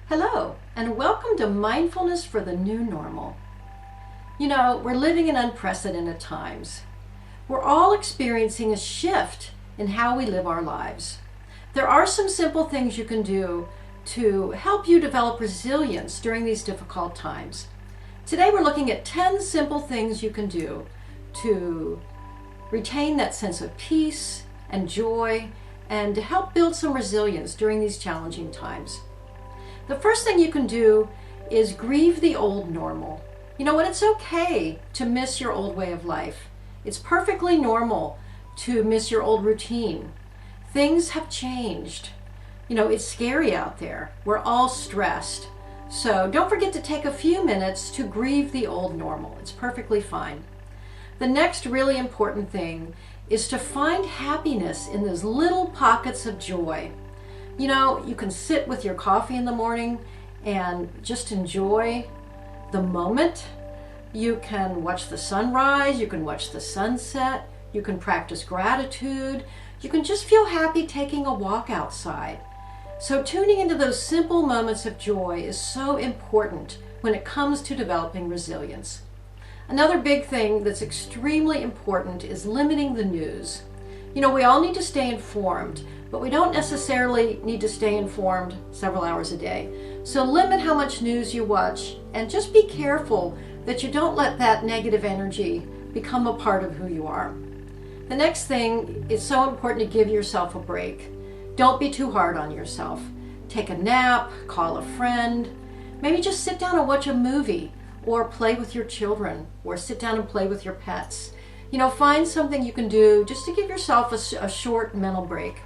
Hello, and welcome to Mindfulness for the New Normal. You know, we're living in unprecedented times. We're all experiencing a shift in how we live our lives. There are some simple things you can do to help you develop resilience during these difficult times. Today we're looking at 10 simple things you can do to retain that sense of peace and joy and to help build some resilience during these challenging times. The first thing you can do is grieve the old normal. You know what? It's okay to miss your old way of life. It's perfectly normal to miss your old routine. Things have changed. You know, it's scary out there. We're all stressed. So don't forget to take a few minutes to grieve the old normal. It's perfectly fine. The next really important thing is to find happiness in those little pockets of joy. You know, you can sit with your coffee in the morning and just enjoy the moment. You can watch the sunrise, you can watch the sunset, you can practice gratitude, you can just feel happy taking a walk outside. So tuning into those simple moments of joy is so important when it comes to developing resilience. Another big thing that's extremely important is limiting the news. You know, we all need to stay informed, but we don't necessarily need to stay informed several hours a day. So limit how much news you watch and just be careful that you don't let that negative energy become a part of who you are. The next thing is so important to give yourself a break. Don't be too hard on yourself. Take a nap, call a friend, maybe just sit down and watch a movie or play with your children or sit down and play with your pets. You know, find something you can do just to give yourself a short mental break.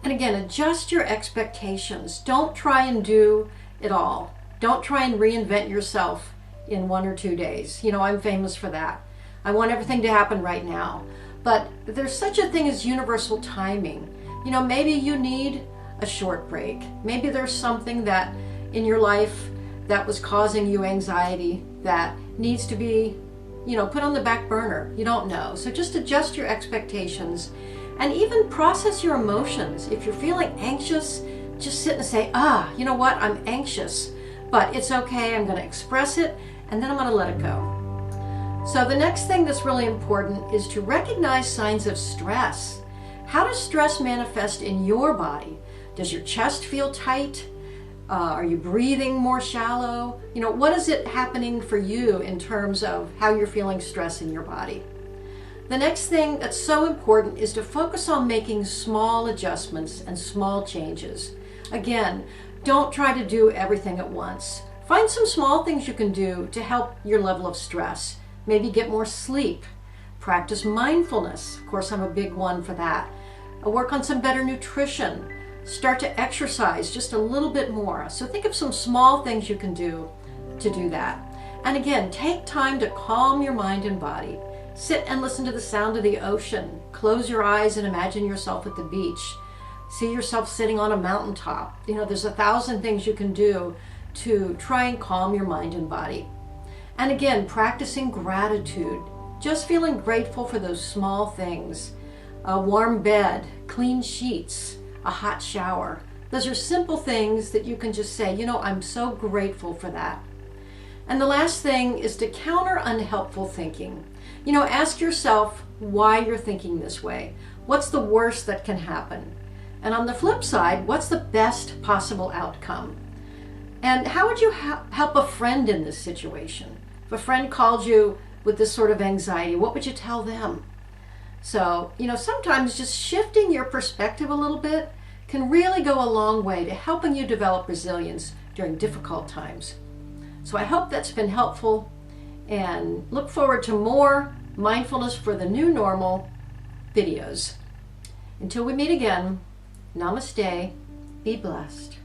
And again, adjust your expectations. Don't try and do it all. Don't try and reinvent yourself in 1 or 2 days. You know, I'm famous for that. I want everything to happen right now. But there's such a thing as universal timing. You know, maybe you need a short break. Maybe there's something that in your life that was causing you anxiety that needs to be, you know, put on the back burner. You don't know. So just adjust your expectations and even process your emotions. If you're feeling anxious, just sit and say, you know what? I'm anxious, but it's okay. I'm going to express it and then I'm going to let it go. So the next thing that's really important is to recognize signs of stress. How does stress manifest in your body? Does your chest feel tight? Are you breathing more shallow? You know, what is it happening for you in terms of how you're feeling stress in your body? The next thing that's so important is to focus on making small adjustments and small changes. Again, don't try to do everything at once. Find some small things you can do to help your level of stress. Maybe get more sleep. Practice mindfulness. Of course, I'm a big one for that. Work on some better nutrition. Start to exercise just a little bit more. So think of some small things you can do to do that. And again, take time to calm your mind and body. Sit and listen to the sound of the ocean. Close your eyes and imagine yourself at the beach. See yourself sitting on a mountaintop. You know, there's 1,000 things you can do to try and calm your mind and body. And again, practicing gratitude. Just feeling grateful for those small things. A warm bed, clean sheets, a hot shower. Those are simple things that you can just say, you know, I'm so grateful for that. And the last thing is to counter unhelpful thinking. You know, ask yourself why you're thinking this way. What's the worst that can happen? And on the flip side, what's the best possible outcome? And how would you help a friend in this situation? If a friend called you with this sort of anxiety, what would you tell them? So, you know, sometimes just shifting your perspective a little bit can really go a long way to helping you develop resilience during difficult times. So I hope that's been helpful and look forward to more Mindfulness for the New Normal videos. Until we meet again, namaste, be blessed.